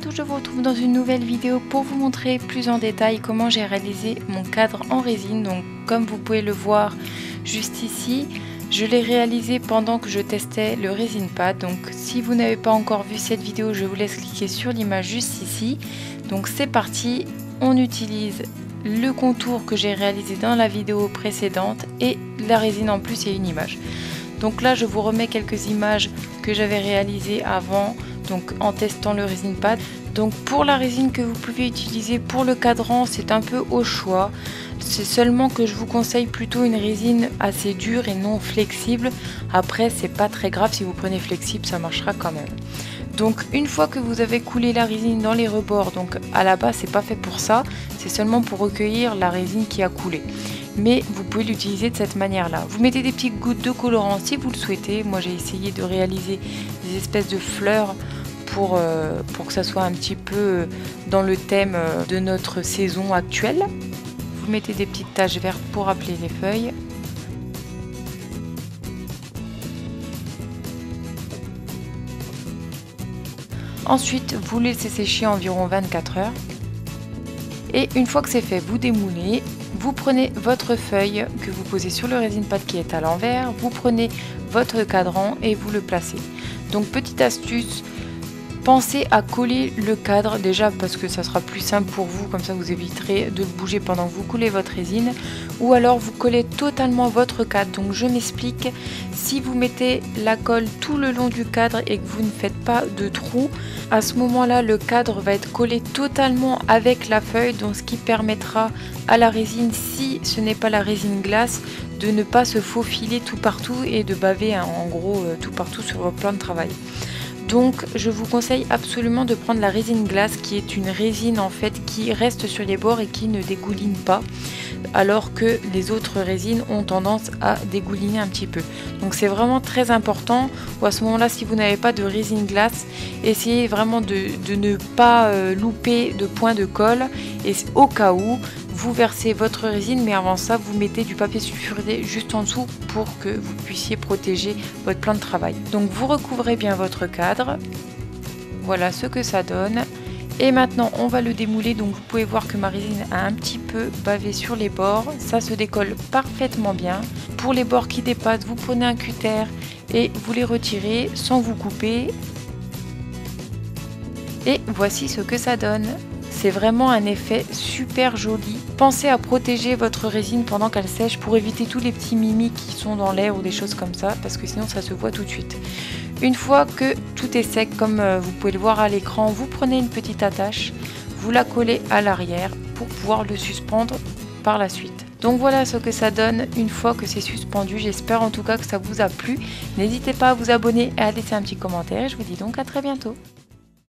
tous, je vous retrouve dans une nouvelle vidéo pour vous montrer plus en détail comment j'ai réalisé mon cadre en résine. Donc comme vous pouvez le voir juste ici, je l'ai réalisé pendant que je testais le Resin Pad. Donc si vous n'avez pas encore vu cette vidéo, je vous laisse cliquer sur l'image juste ici. Donc c'est parti, on utilise le contour que j'ai réalisé dans la vidéo précédente et la résine en plus et une image. Donc là je vous remets quelques images que j'avais réalisées avant, donc en testant le Resin Pad. Donc pour la résine que vous pouvez utiliser pour le cadran, c'est un peu au choix. C'est seulement que je vous conseille plutôt une résine assez dure et non flexible. Après c'est pas très grave, si vous prenez flexible ça marchera quand même. Donc une fois que vous avez coulé la résine dans les rebords, donc à la base c'est pas fait pour ça, c'est seulement pour recueillir la résine qui a coulé. Mais vous pouvez l'utiliser de cette manière là. Vous mettez des petites gouttes de colorant si vous le souhaitez. Moi j'ai essayé de réaliser des espèces de fleurs pour que ça soit un petit peu dans le thème de notre saison actuelle. Vous mettez des petites taches vertes pour rappeler les feuilles. Ensuite, vous laissez sécher environ 24 heures. Et une fois que c'est fait, vous démoulez. Vous prenez votre feuille que vous posez sur le Resin Pad qui est à l'envers. Vous prenez votre cadran et vous le placez. Donc petite astuce, pensez à coller le cadre déjà parce que ça sera plus simple pour vous, comme ça vous éviterez de bouger pendant que vous coulez votre résine, ou alors vous collez totalement votre cadre. Donc je m'explique, si vous mettez la colle tout le long du cadre et que vous ne faites pas de trou, à ce moment là le cadre va être collé totalement avec la feuille, donc ce qui permettra à la résine, si ce n'est pas la résine glace, de ne pas se faufiler tout partout et de baver en gros tout partout sur votre plan de travail. Donc je vous conseille absolument de prendre la résine glace, qui est une résine en fait qui reste sur les bords et qui ne dégouline pas, alors que les autres résines ont tendance à dégouliner un petit peu. Donc c'est vraiment très important, ou à ce moment là si vous n'avez pas de résine glace, essayez vraiment de ne pas louper de point de colle, et au cas où vous versez votre résine, mais avant ça vous mettez du papier sulfurisé juste en dessous pour que vous puissiez protéger votre plan de travail. Donc vous recouvrez bien votre cadre, voilà ce que ça donne. Et maintenant on va le démouler. Donc vous pouvez voir que ma résine a un petit peu bavé sur les bords, ça se décolle parfaitement bien. Pour les bords qui dépassent, vous prenez un cutter et vous les retirez sans vous couper. Et voici ce que ça donne. C'est vraiment un effet super joli. Pensez à protéger votre résine pendant qu'elle sèche pour éviter tous les petits mimiques qui sont dans l'air ou des choses comme ça, parce que sinon ça se voit tout de suite. Une fois que tout est sec, comme vous pouvez le voir à l'écran, vous prenez une petite attache, vous la collez à l'arrière pour pouvoir le suspendre par la suite. Donc voilà ce que ça donne une fois que c'est suspendu. J'espère en tout cas que ça vous a plu. N'hésitez pas à vous abonner et à laisser un petit commentaire. Je vous dis donc à très bientôt.